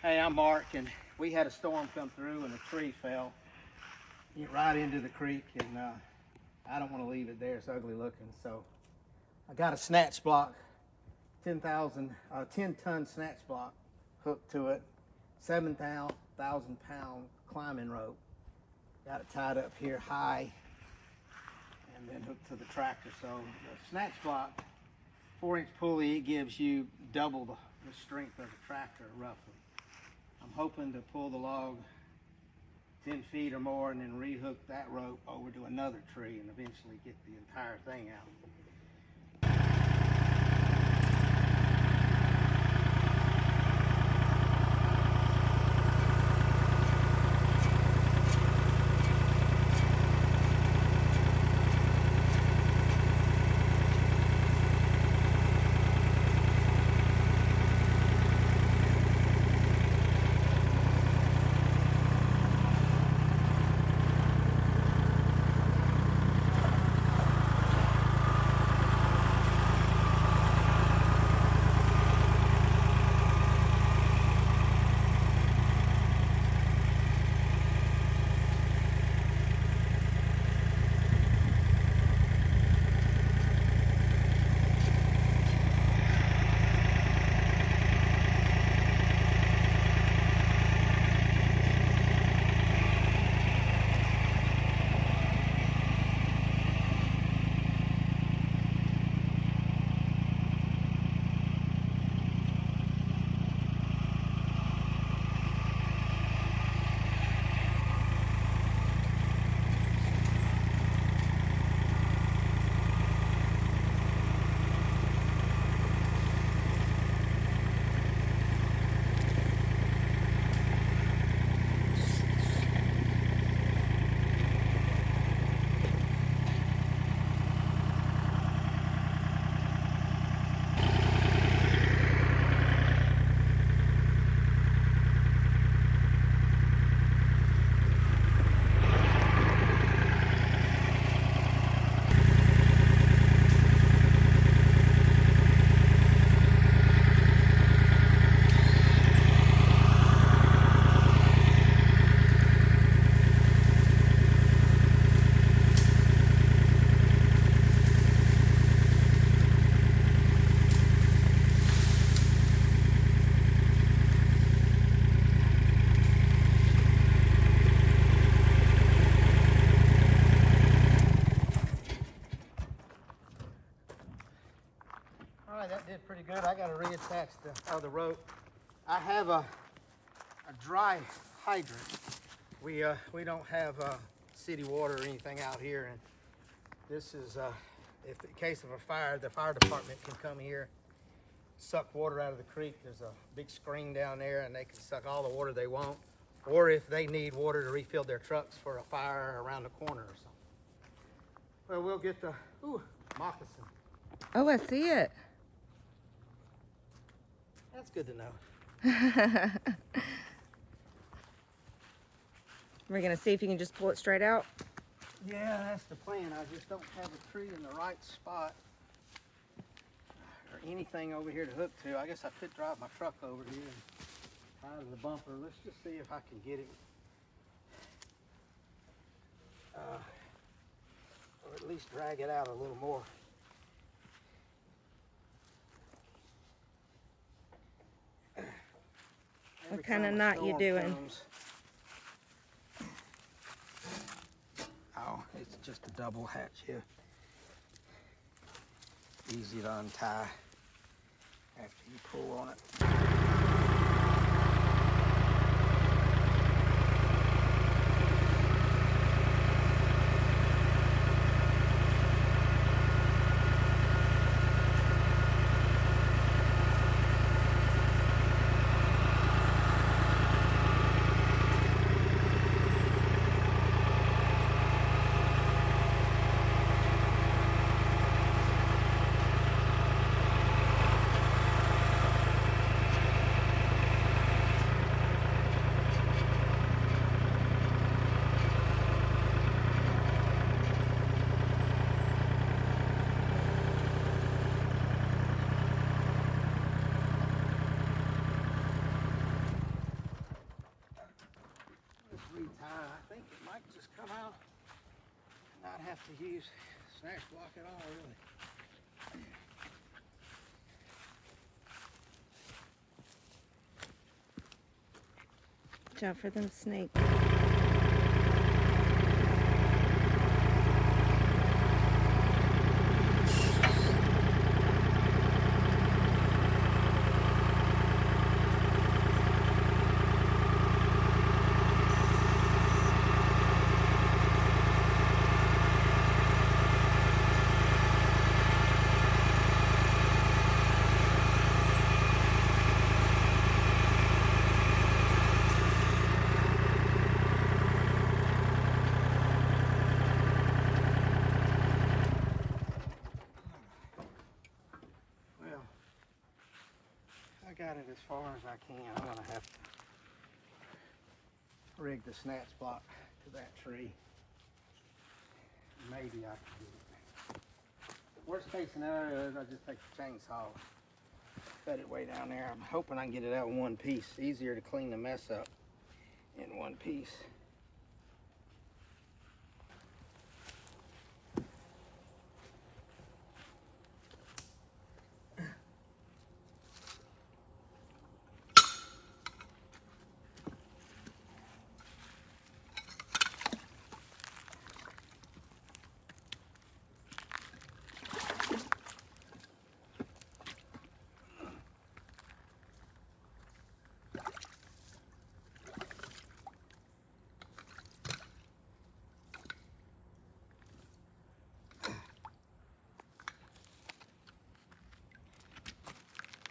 Hey, I'm Mark, and we had a storm come through and a tree fell right into the creek, and I don't want to leave it there. It's ugly looking, so I got a snatch block, 10-ton snatch block hooked to it, 7,000-pound climbing rope. Got it tied up here high and then hooked to the tractor. So the snatch block, 4-inch pulley, it gives you double the strength of the tractor roughly. I'm hoping to pull the log 10 feet or more and then rehook that rope over to another tree and eventually get the entire thing out. That did pretty good. I got to reattach the rope. I have a dry hydrant. We don't have city water or anything out here, and this is if in case of a fire, the fire department can come here, suck water out of the creek. There's a big screen down there, and they can suck all the water they want. Or if they need water to refill their trucks for a fire around the corner or something. Well, we'll get the moccasin. Oh, I see it. That's good to know. We're gonna see if you can just pull it straight out. Yeah, that's the plan. I just don't have a tree in the right spot or anything over here to hook to. I guess I could drive my truck over here and tie to the bumper. Let's just see if I can get it. Or at least drag it out a little more. What kind of knot you doing? Oh, it's just a double hatch here. Easy to untie after you pull on it. come out and not have to use snatch block at all, really. Watch out for them snakes. Got it as far as I can. I'm gonna have to rig the snatch block to that tree. Maybe I can get it. Worst case scenario is I just take the chainsaw, set it way down there. I'm hoping I can get it out in one piece. Easier to clean the mess up in one piece.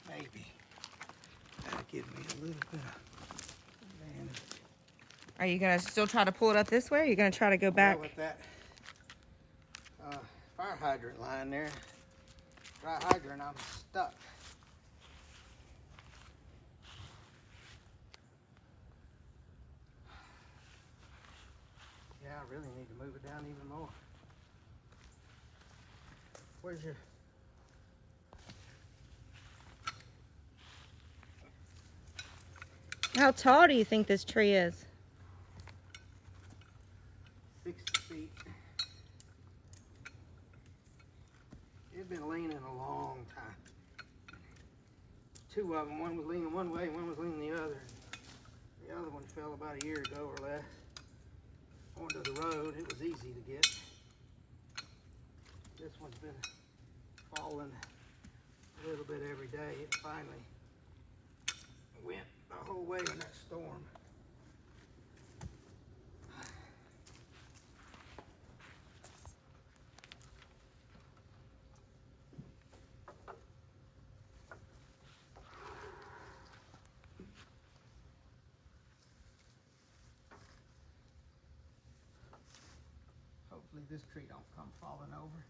Maybe that'll give me a little bit of advantage. Are you gonna still try to pull it up this way? Or are you gonna try to go back? Well, with that fire hydrant line there, dry hydrant, I'm stuck. Yeah, I really need to move it down even more. Where's your... How tall do you think this tree is? 60 feet. It's been leaning a long time. Two of them, one was leaning one way, one was leaning the other. The other one fell about a year ago or less. Onto the road, it was easy to get. This one's been falling a little bit every day. It finally went the whole way in that storm. Hopefully this tree don't come falling over.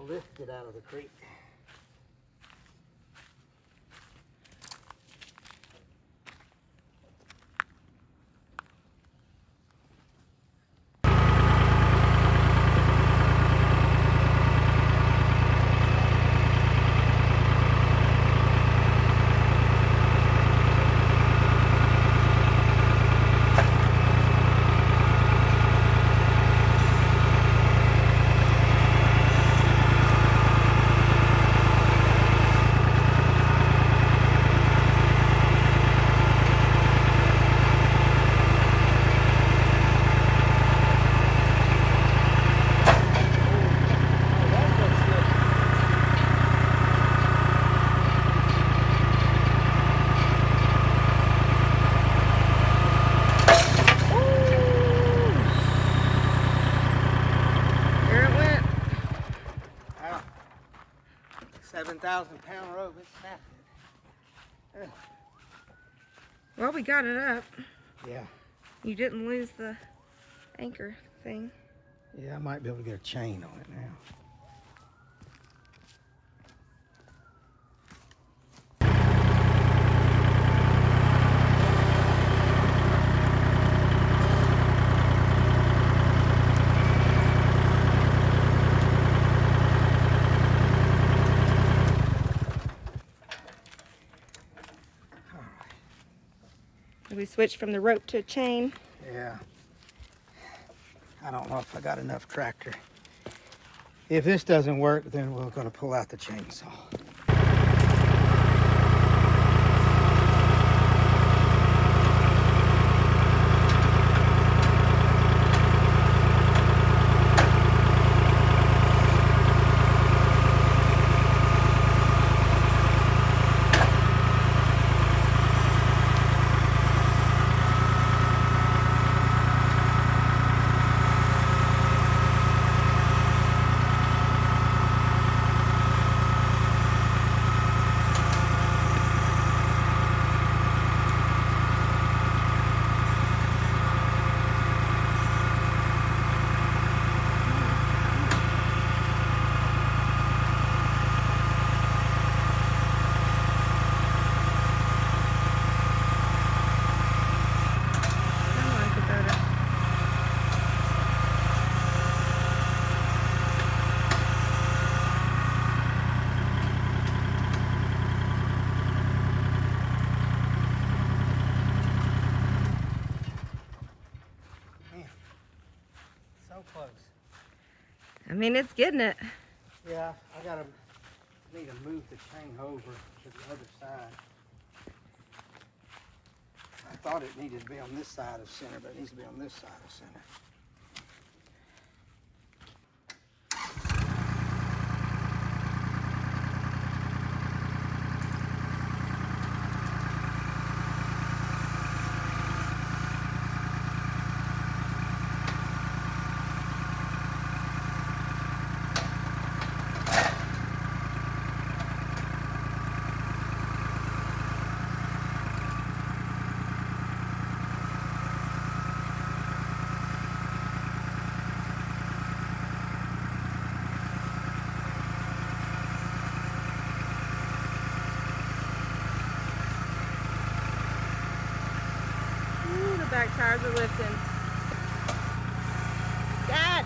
Lift it out of the creek. 1,000-pound rope. It snapped it. Well, we got it up. Yeah. You didn't lose the anchor thing. Yeah, I might be able to get a chain on it now. We switched from the rope to a chain. Yeah. I don't know if I got enough tractor. If this doesn't work, then we're going to pull out the chainsaw. So close. I mean, it's getting it. Yeah, need to move the chain over to the other side. I thought it needed to be on this side of center, but it needs to be on this side of center. Ooh, the back tires are lifting. Dad!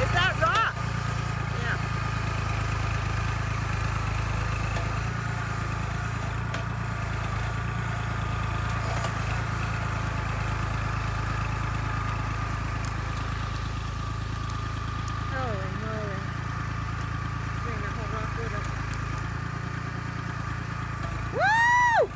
It's that rock! Yeah. Holy moly. Bring that whole rock with us. Woo!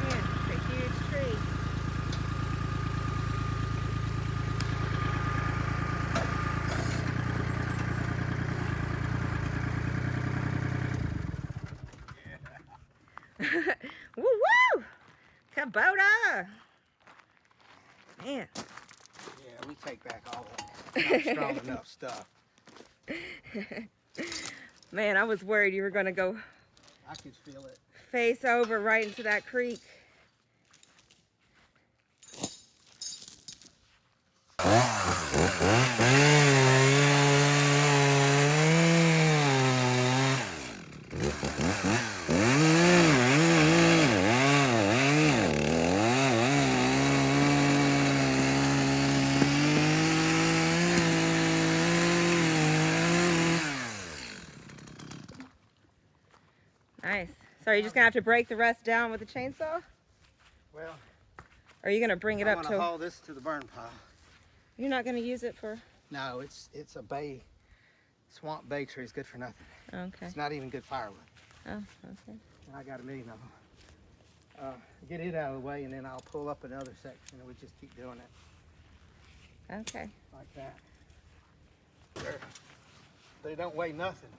Man, it's a huge tree. Woo woo! Kubota! Man. Yeah, we take back all the not strong enough stuff. Man, I was worried you were going to go I could feel it. face over right into that creek. Nice. So are you just going to have to break the rest down with the chainsaw? Well, Are you gonna bring it I'm up gonna to? haul this to the burn pile. You're not gonna use it for? No, it's a bay, swamp bay tree. It's good for nothing. Okay. It's not even good firewood. Oh, okay. And I got a million of them. Get it out of the way, and then I'll pull up another section, and we just keep doing it Okay. like that. They don't weigh nothing.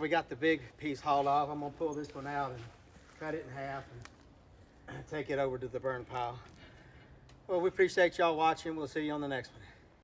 We got the big piece hauled off. I'm gonna pull this one out and cut it in half and take it over to the burn pile. Well, we appreciate y'all watching. We'll see you on the next one.